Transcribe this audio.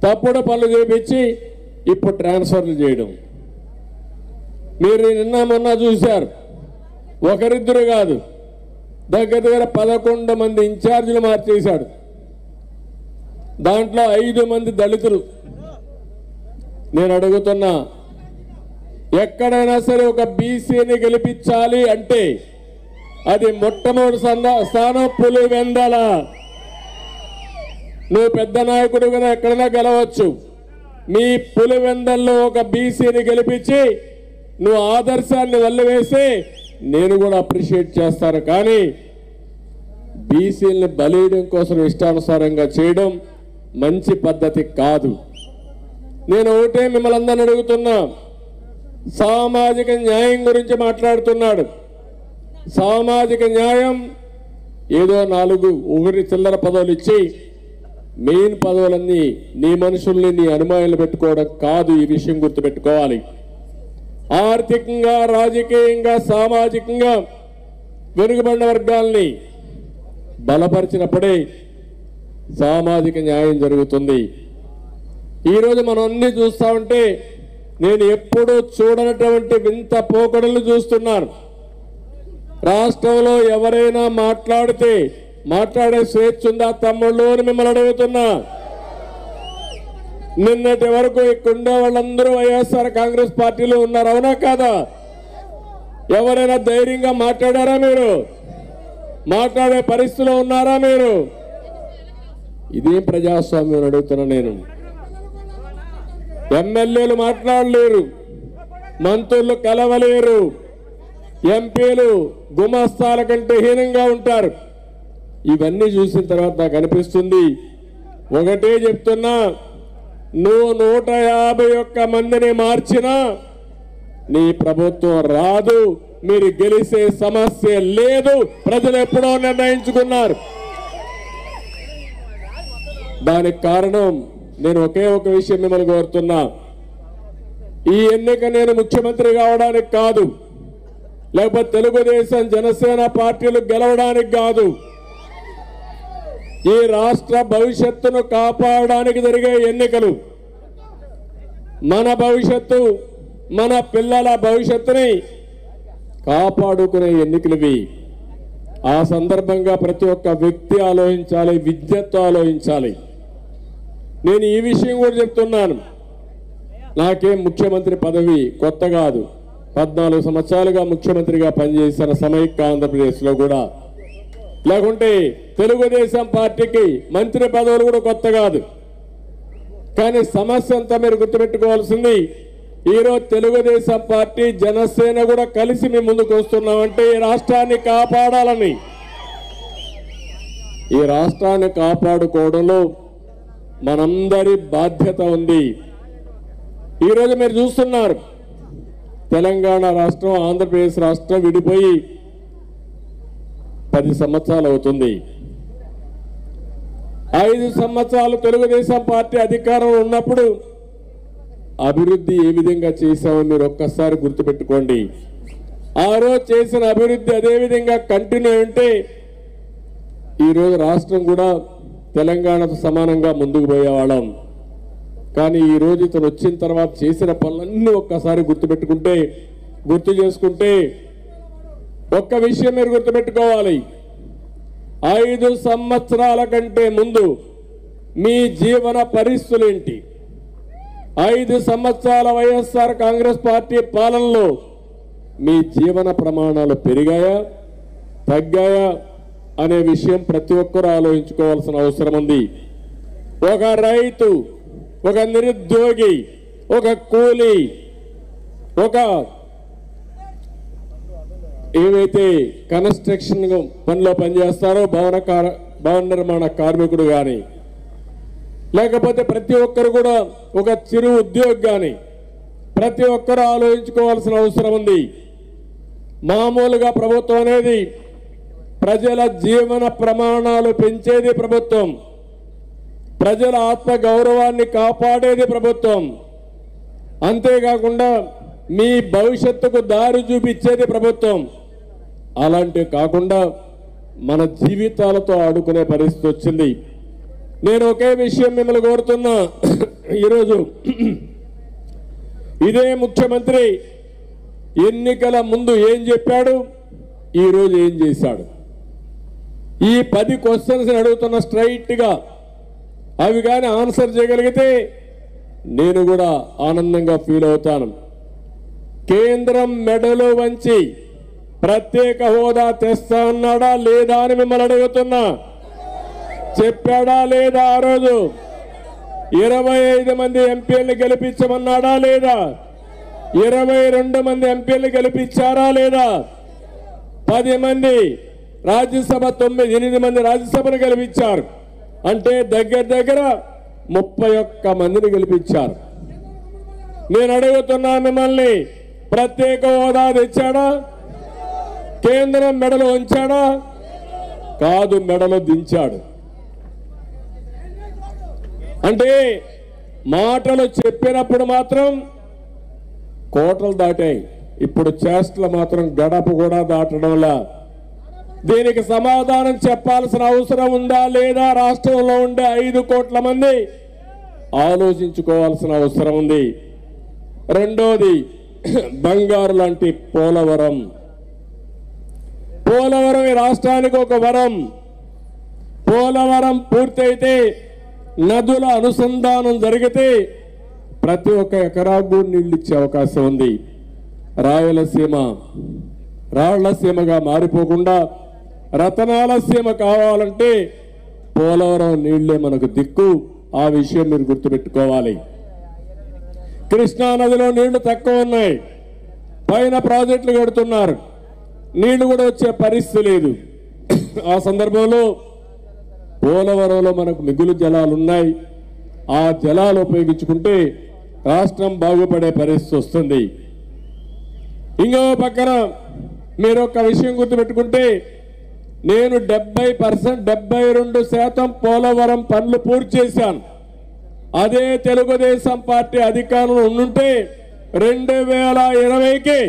తప్పుడు పనులు చేపించి ఇప్పుడు ట్రాన్స్ఫర్లు చేయడం. మీరు నిన్న మొన్న చూశారు, ఒకరిద్దరు కాదు, దగ్గర 11 మంది ఇన్ఛార్జీలు మార్చేశాడు. దాంట్లో 5 మంది దళితులు. నేను అడుగుతున్నా, ఎక్కడైనా సరే ఒక బీసీని గెలిపించాలి అంటే అది మొట్టమొదటి స్థానం పులివెందల. నువ్వు పెద్ద నాయకుడు కదా, ఎక్కడైనా గెలవచ్చు. మీ పులివెందల్లో ఒక బీసీని గెలిపించి నువ్వు ఆదర్శాన్ని వల్లవేసి నేను కూడా అప్రిషియేట్ చేస్తాను. కానీ బీసీలని బలీయడం కోసం ఇష్టానుసారంగా చేయడం మంచి పద్ధతి కాదు. నేను ఒకటే మిమ్మల్ని అందరిని అడుగుతున్నా, సామాజిక న్యాయం గురించి మాట్లాడుతున్నాడు. సామాజిక న్యాయం ఏదో 4 చిల్లర పదవులు ఇచ్చి మెయిన్ పదవులన్నీ నీ మనుషుల్ని నీ అనుమానాలు పెట్టుకోవడం కాదు. ఈ విషయం గుర్తుపెట్టుకోవాలి. ఆర్థికంగా, రాజకీయంగా, సామాజికంగా వెనుకబడిన వర్గాల్ని బలపరిచినప్పుడే సామాజిక న్యాయం జరుగుతుంది. ఈరోజు మనం అన్ని చూస్తా ఉంటే నేను ఎప్పుడూ చూడనటువంటి వింత పోకడలు చూస్తున్నాను. రాష్ట్రంలో ఎవరైనా మాట్లాడితే మాట్లాడే స్వేచ్ఛ ఉందా తమ్ముళ్ళు అని మిమ్మల్ని అడుగుతున్నా. నిన్నటి వరకు ఇక్కడుండే వాళ్ళందరూ వైఎస్ఆర్ కాంగ్రెస్ పార్టీలో ఉన్నారు, అవునా కాదా? ఎవరైనా ధైర్యంగా మాట్లాడారా? మీరు మాట్లాడే పరిస్థితిలో ఉన్నారా? మీరు ఇదేం ప్రజాస్వామ్యం అడుగుతున్నా నేను. ఎమ్మెల్యేలు మాట్లాడలేరు, మంత్రులు కలవలేరు, ఎంపీలు గుమస్తాల కంటే హీనంగా ఉంటారు. ఇవన్నీ చూసిన తర్వాత నాకు అనిపిస్తుంది, ఒకటే చెప్తున్నా, నువ్వు 151 మందిని మార్చినా నీ ప్రభుత్వం రాదు, మీరు గెలిచే సమస్య లేదు. ప్రజలు ఎప్పుడో నిర్ణయించుకున్నారు. దానికి కారణం నేను ఒకే ఒక విషయం మిమ్మల్ని కోరుతున్నా. ఈ ఎన్నిక నేను ముఖ్యమంత్రి కావడానికి కాదు, లేకపోతే తెలుగుదేశం జనసేన పార్టీలు గెలవడానికి కాదు. ఈ రాష్ట్ర భవిష్యత్తును కాపాడడానికి జరిగే ఎన్నికలు. మన భవిష్యత్తు, మన పిల్లల భవిష్యత్తుని కాపాడుకునే ఎన్నికలు. ఆ సందర్భంగా ప్రతి ఒక్క వ్యక్తి ఆలోచించాలి, విద్యతో ఆలోచించాలి. నేను ఈ విషయం కూడా చెప్తున్నాను, నాకేం ముఖ్యమంత్రి పదవి కొత్త కాదు. 14 సంవత్సరాలుగా ముఖ్యమంత్రిగా పనిచేసిన సమైక్య ఆంధ్రప్రదేశ్లో కూడా, లేకుంటే తెలుగుదేశం పార్టీకి మంత్రి పదవులు కూడా కొత్త కాదు. కానీ సమస్య అంతా మీరు గుర్తుపెట్టుకోవాల్సింది, ఈరోజు తెలుగుదేశం పార్టీ, జనసేన కూడా కలిసి మేము ముందుకు వస్తున్నామంటే ఈ రాష్ట్రాన్ని కాపాడాలని. ఈ రాష్ట్రాన్ని కాపాడుకోవడంలో మనందరి బాధ్యత ఉంది. ఈరోజు మీరు చూస్తున్నారు, తెలంగాణ రాష్ట్రం, ఆంధ్రప్రదేశ్ రాష్ట్రం విడిపోయి 10 సంవత్సరాలు అవుతుంది. 5 సంవత్సరాలు తెలుగుదేశం పార్టీ అధికారంలో ఉన్నప్పుడు అభివృద్ధి ఏ విధంగా చేశామో మీరు ఒక్కసారి గుర్తుపెట్టుకోండి. ఆ రోజు చేసిన అభివృద్ధి అదే విధంగా కంటిన్యూ ఉంటే ఈరోజు రాష్ట్రం కూడా తెలంగాణతో సమానంగా ముందుకు పోయేవాళ్ళం. కానీ ఈరోజు ఇతను వచ్చిన తర్వాత చేసిన పనులన్నీ ఒక్కసారి గుర్తు చేసుకుంటే ఒక్క విషయం మీరు గుర్తుపెట్టుకోవాలి. 5 సంవత్సరాల కంటే ముందు మీ జీవన పరిస్థితులు ఏంటి? 5 సంవత్సరాల వైఎస్ఆర్ కాంగ్రెస్ పార్టీ పాలనలో మీ జీవన ప్రమాణాలు పెరిగాయా, తగ్గాయా అనే విషయం ప్రతి ఒక్కరూ ఆలోచించుకోవాల్సిన అవసరం ఉంది. ఒక రైతు, ఒక నిరుద్యోగి, ఒక కూలీ, ఒక ఏవైతే కన్స్ట్రక్షన్ పనిలో పనిచేస్తారో భవన నిర్మాణ కార్మికుడు కానీ, లేకపోతే ప్రతి ఒక్కరు కూడా ఒక చిరు ఉద్యోగి కానీ, ప్రతి ఒక్కరూ ఆలోచించుకోవాల్సిన అవసరం ఉంది. మామూలుగా ప్రభుత్వం అనేది ప్రజల జీవన ప్రమాణాలు పెంచేది ప్రభుత్వం, ప్రజల ఆత్మ గౌరవాన్ని కాపాడేది ప్రభుత్వం. అంతేకాకుండా మీ భవిష్యత్తుకు దారి చూపించేది ప్రభుత్వం. అలాంటివి కాకుండా మన జీవితాలతో ఆడుకునే పరిస్థితి వచ్చింది. నేను ఒకే విషయం మిమ్మల్ని కోరుతున్నా. ఈరోజు ఇదే ముఖ్యమంత్రి ఎన్నికల ముందు ఏం చెప్పాడు, ఈరోజు ఏం చేశాడు? ఈ 10 క్వశ్చన్స్ అడుగుతున్న స్ట్రైట్గా అవి కానీ ఆన్సర్ చేయగలిగితే నేను కూడా ఆనందంగా ఫీల్ అవుతాను. కేంద్రం మెడలో వంచి ప్రత్యేక హోదా తెస్తా అన్నాడా లేదా అని మిమ్మల్ని అడుగుతున్నా. చెప్పాడా లేదా? ఆ రోజు 25 మంది ఎంపీలను గెలిపించమన్నాడా లేదా? 22 మంది ఎంపీలను గెలిపించారా లేదా? 10 మంది రాజ్యసభ 8 మంది రాజ్యసభను గెలిపించారు. అంటే దగ్గర 31 మందిని గెలిపించారు. నేను అడుగుతున్నా మిమ్మల్ని, ప్రత్యేక హోదా తెచ్చాడా? కేంద్రం మెడలో ఉంచాడా? కాదు, మెడలో దించాడు. అంటే మాటలు చెప్పినప్పుడు మాత్రం కోటలు దాటాయి, ఇప్పుడు చేష్టలు మాత్రం గడప కూడా దాటడంలా. దీనికి సమాధానం చెప్పాల్సిన అవసరం ఉందా లేదా? రాష్ట్రంలో ఉండే 5 కోట్ల మంది ఆలోచించుకోవాల్సిన అవసరం ఉంది. రెండోది, బంగారు లాంటి పోలవరం ఈ రాష్ట్రానికి ఒక వరం. పోలవరం పూర్తయితే, నదుల అనుసంధానం జరిగితే ప్రతి ఒక్క ఎకరాకు నీళ్లు ఇచ్చే అవకాశం ఉంది. రాయలసీమ రాళ్లసీమగా మారిపోకుండా రతనాల సీమ కావాలంటే పోలవరం నీళ్లే మనకు దిక్కు. ఆ విషయం మీరు గుర్తుపెట్టుకోవాలి. కృష్ణా నదిలో నీళ్లు తక్కువ ఉన్నాయి, పైన ప్రాజెక్టులు కడుతున్నారు, నీళ్లు కూడా వచ్చే పరిస్థితి లేదు. ఆ సందర్భంలో పోలవరంలో మనకు మిగులు జలాలు ఉన్నాయి. ఆ జలాలు ఉపయోగించుకుంటే రాష్ట్రం బాగుపడే పరిస్థితి వస్తుంది. ఇంకో పక్కన మీరు ఒక విషయం గుర్తుపెట్టుకుంటే, నేను 72% పోలవరం పనులు పూర్తి చేశాను. అదే తెలుగుదేశం పార్టీ అధికారంలో ఉండుంటే 2020కి